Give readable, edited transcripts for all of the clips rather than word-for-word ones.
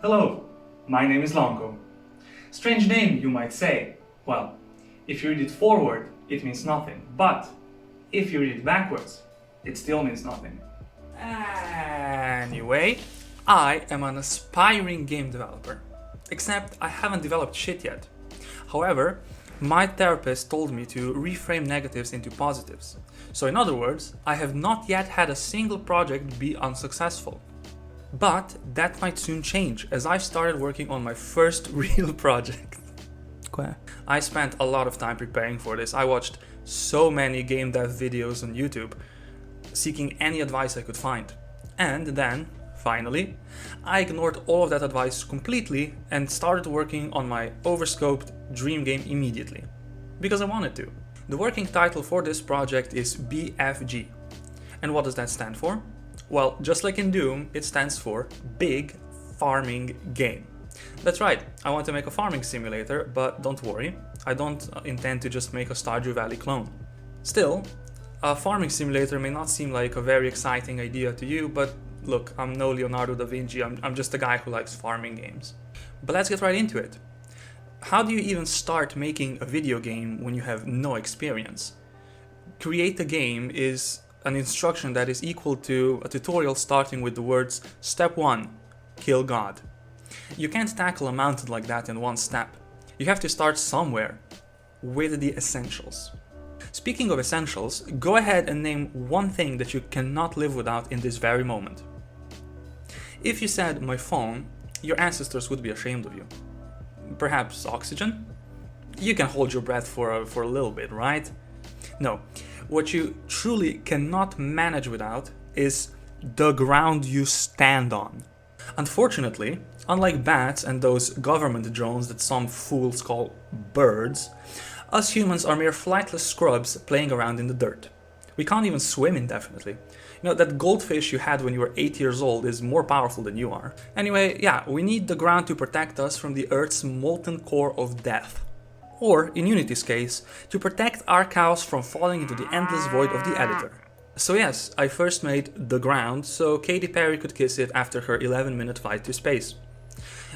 Hello, my name is Lonko. Strange name, you might say. Well, if you read it forward, it means nothing, but if you read it backwards, it still means nothing. Anyway, I am an aspiring game developer, except I haven't developed shit yet. However, my therapist told me to reframe negatives into positives. So in other words, I have not yet had a single project be unsuccessful. But that might soon change as I've started working on my first real project. I spent a lot of time preparing for this. I watched so many game dev videos on YouTube, seeking any advice I could find. And then, finally, I ignored all of that advice completely and started working on my overscoped dream game immediately. Because I wanted to. The working title for this project is BFG. And what does that stand for? Well, just like in Doom, it stands for Big Farming Game. That's right, I want to make a farming simulator, but don't worry, I don't intend to just make a Stardew Valley clone. Still, a farming simulator may not seem like a very exciting idea to you, but look, I'm no Leonardo da Vinci, I'm just a guy who likes farming games. But let's get right into it. How do you even start making a video game when you have no experience? Create a game is an instruction that is equal to a tutorial starting with the words Step 1, kill God. You can't tackle a mountain like that in one step. You have to start somewhere, with the essentials. Speaking of essentials, go ahead and name one thing that you cannot live without in this very moment. If you said my phone, your ancestors would be ashamed of you. Perhaps oxygen? You can hold your breath for a little bit, right? No, what you truly cannot manage without is the ground you stand on. Unfortunately, unlike bats and those government drones that some fools call birds, us humans are mere flightless scrubs playing around in the dirt. We can't even swim indefinitely. You know, that goldfish you had when you were 8 years old is more powerful than you are. Anyway, yeah, we need the ground to protect us from the Earth's molten core of death. Or, in Unity's case, to protect our cows from falling into the endless void of the editor. So yes, I first made the ground so Katy Perry could kiss it after her 11-minute flight to space.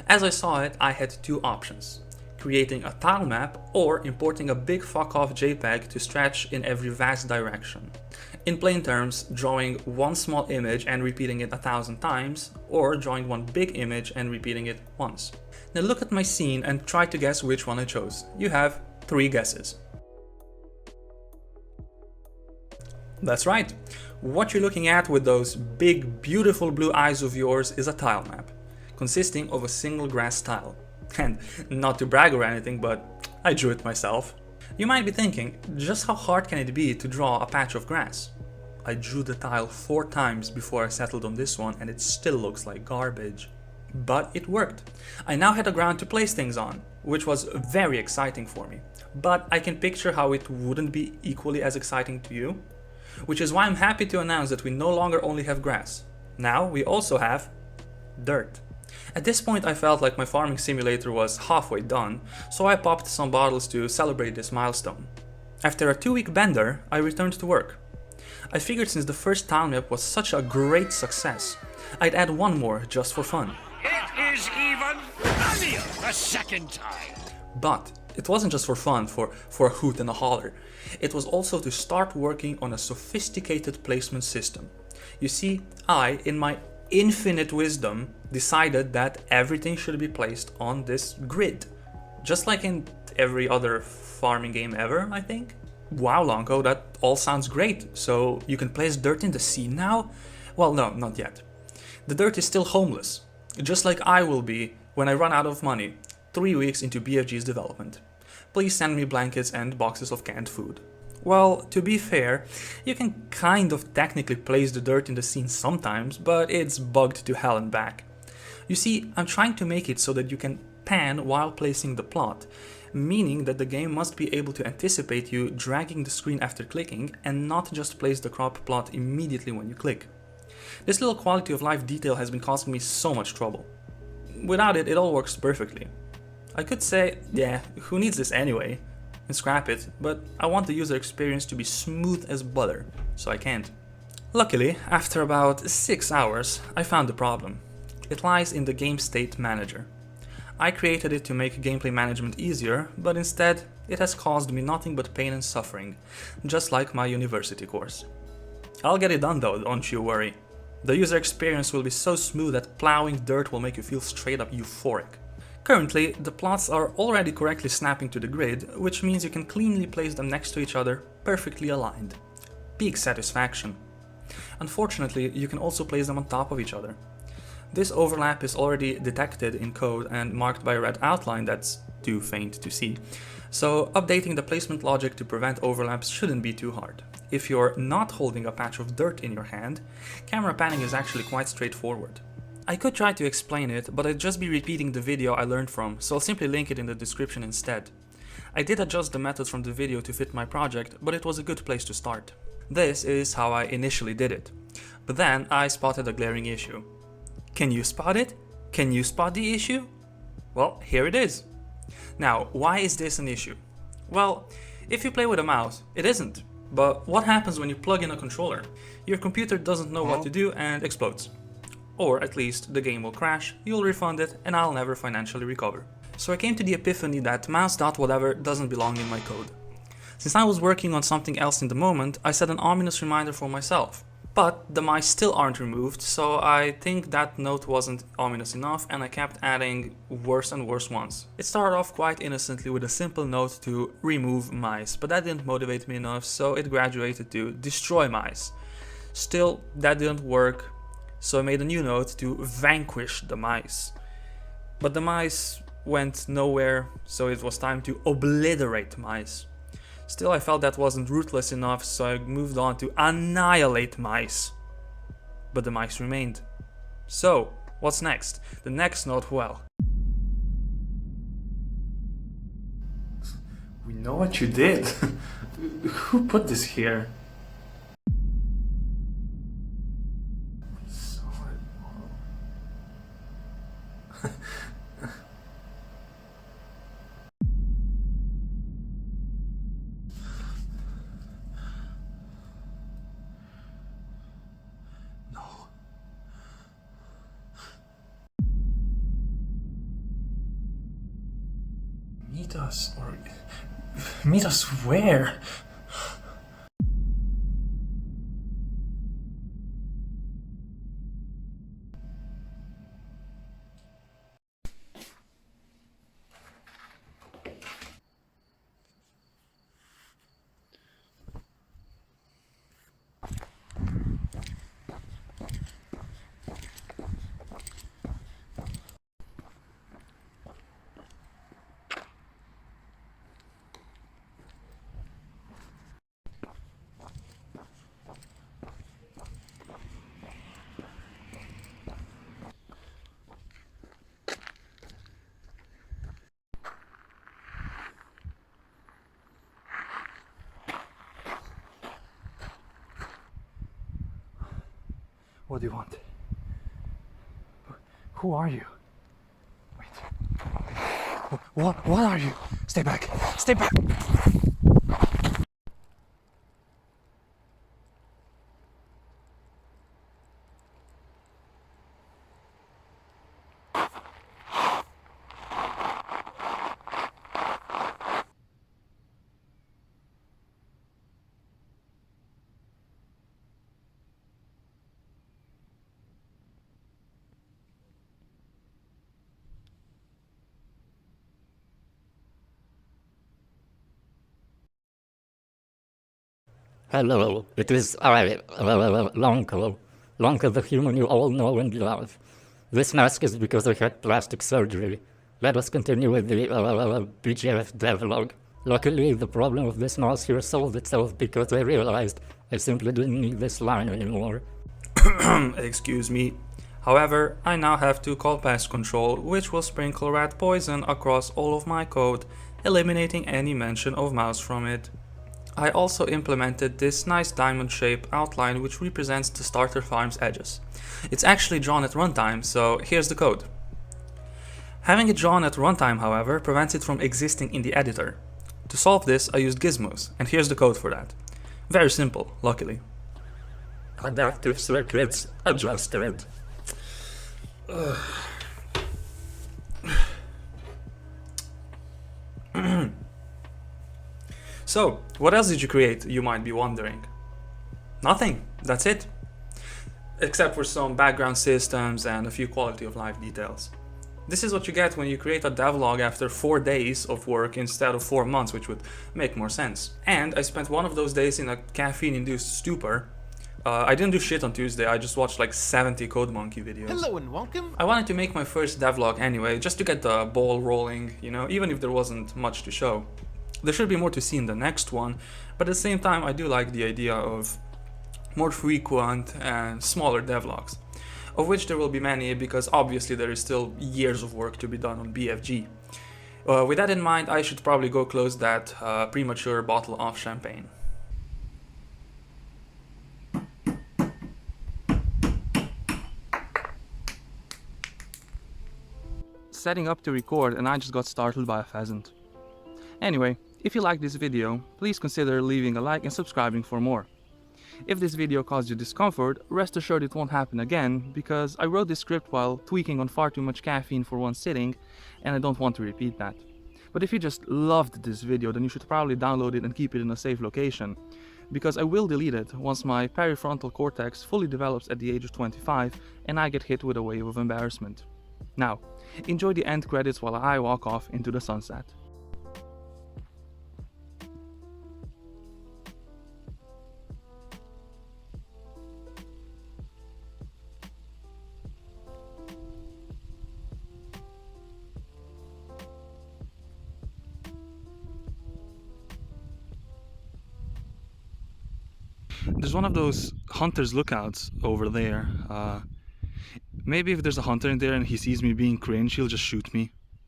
As I saw it, I had two options. Creating a tile map or importing a big fuck-off JPEG to stretch in every vast direction. In plain terms, drawing one small image and repeating it 1,000 times, or drawing one big image and repeating it once. Now look at my scene and try to guess which one I chose. You have 3 guesses. That's right. What you're looking at with those big, beautiful blue eyes of yours is a tile map, consisting of a single grass tile. And not to brag or anything, but I drew it myself. You might be thinking, just how hard can it be to draw a patch of grass? I drew the tile 4 times before I settled on this one and it still looks like garbage. But it worked. I now had a ground to place things on, which was very exciting for me. But I can picture how it wouldn't be equally as exciting to you. Which is why I'm happy to announce that we no longer only have grass. Now we also have dirt. At this point I felt like my farming simulator was halfway done, so I popped some bottles to celebrate this milestone. After a 2-week bender, I returned to work. I figured since the first tile map was such a great success, I'd add one more just for fun. It is even funnier a second time. But it wasn't just for fun, for a hoot and a holler. It was also to start working on a sophisticated placement system. You see, I, in my infinite wisdom, decided that everything should be placed on this grid. Just like in every other farming game ever, I think. Wow, Lonko, that all sounds great. So you can place dirt in the sea now? Well, no, not yet. The dirt is still homeless, just like I will be when I run out of money, 3 weeks into BFG's development. Please send me blankets and boxes of canned food. Well, to be fair, you can kind of technically place the dirt in the scene sometimes, but it's bugged to hell and back. You see, I'm trying to make it so that you can pan while placing the plot, meaning that the game must be able to anticipate you dragging the screen after clicking and not just place the crop plot immediately when you click. This little quality of life detail has been causing me so much trouble. Without it, it all works perfectly. I could say, yeah, who needs this anyway, and scrap it, but I want the user experience to be smooth as butter, so I can't. Luckily, after about 6 hours, I found the problem. It lies in the Game State Manager. I created it to make gameplay management easier, but instead it has caused me nothing but pain and suffering, just like my university course. I'll get it done though, don't you worry. The user experience will be so smooth that plowing dirt will make you feel straight up euphoric. Currently, the plots are already correctly snapping to the grid, which means you can cleanly place them next to each other, perfectly aligned. Peak satisfaction. Unfortunately, you can also place them on top of each other. This overlap is already detected in code and marked by a red outline that's too faint to see, so updating the placement logic to prevent overlaps shouldn't be too hard. If you're not holding a patch of dirt in your hand, camera panning is actually quite straightforward. I could try to explain it, but I'd just be repeating the video I learned from, so I'll simply link it in the description instead. I did adjust the methods from the video to fit my project, but it was a good place to start. This is how I initially did it. But then I spotted a glaring issue. Can you spot it? Can you spot the issue? Well, here it is. Now, why is this an issue? Well, if you play with a mouse, it isn't. But what happens when you plug in a controller? Your computer doesn't know what to do and explodes. Or at least the game will crash, you'll refund it, and I'll never financially recover. So I came to the epiphany that mouse.whatever doesn't belong in my code. Since I was working on something else in the moment, I set an ominous reminder for myself. But the mice still aren't removed, so I think that note wasn't ominous enough and I kept adding worse and worse ones. It started off quite innocently with a simple note to remove mice, but that didn't motivate me enough, so it graduated to destroy mice. Still, that didn't work, so I made a new note to vanquish the mice. But the mice went nowhere, so it was time to obliterate mice. Still, I felt that wasn't ruthless enough, so I moved on to annihilate mice. But the mice remained. So, what's next? The next note, well. We know what you did. Who put this here? We saw it all. Meet us where? What do you want? Who are you? Wait. What are you? Stay back. Stay back. Hello, it is I, Lonko. Lonko the human you all know and love. This mask is because I had plastic surgery. Let us continue with the BGF Devlog. Luckily, the problem of this mouse here solved itself because I realized I simply didn't need this line anymore. Excuse me. However, I now have to call pest control, which will sprinkle rat poison across all of my code, eliminating any mention of mouse from it. I also implemented this nice diamond shape outline which represents the starter farm's edges. It's actually drawn at runtime, so here's the code. Having it drawn at runtime, however, prevents it from existing in the editor. To solve this, I used gizmos, and here's the code for that. Very simple, luckily. Adaptive circuits adjusted. So, what else did you create, you might be wondering? Nothing, that's it. Except for some background systems and a few quality of life details. This is what you get when you create a devlog after 4 days of work instead of 4 months, which would make more sense. And I spent one of those days in a caffeine-induced stupor. I didn't do shit on Tuesday, I just watched like 70 Code Monkey videos. Hello and welcome. I wanted to make my first devlog anyway, just to get the ball rolling, you know, even if there wasn't much to show. There should be more to see in the next one, but at the same time I do like the idea of more frequent and smaller devlogs, of which there will be many because obviously there is still years of work to be done on BFG. With that in mind, I should probably go close that premature bottle of champagne. Setting up to record and I just got startled by a pheasant. Anyway, if you like this video, please consider leaving a like and subscribing for more. If this video caused you discomfort, rest assured it won't happen again, because I wrote this script while tweaking on far too much caffeine for one sitting, and I don't want to repeat that. But if you just loved this video, then you should probably download it and keep it in a safe location, because I will delete it once my prefrontal cortex fully develops at the age of 25 and I get hit with a wave of embarrassment. Now, enjoy the end credits while I walk off into the sunset. There's one of those hunter's lookouts over there. Maybe if there's a hunter in there and he sees me being cringe, he'll just shoot me.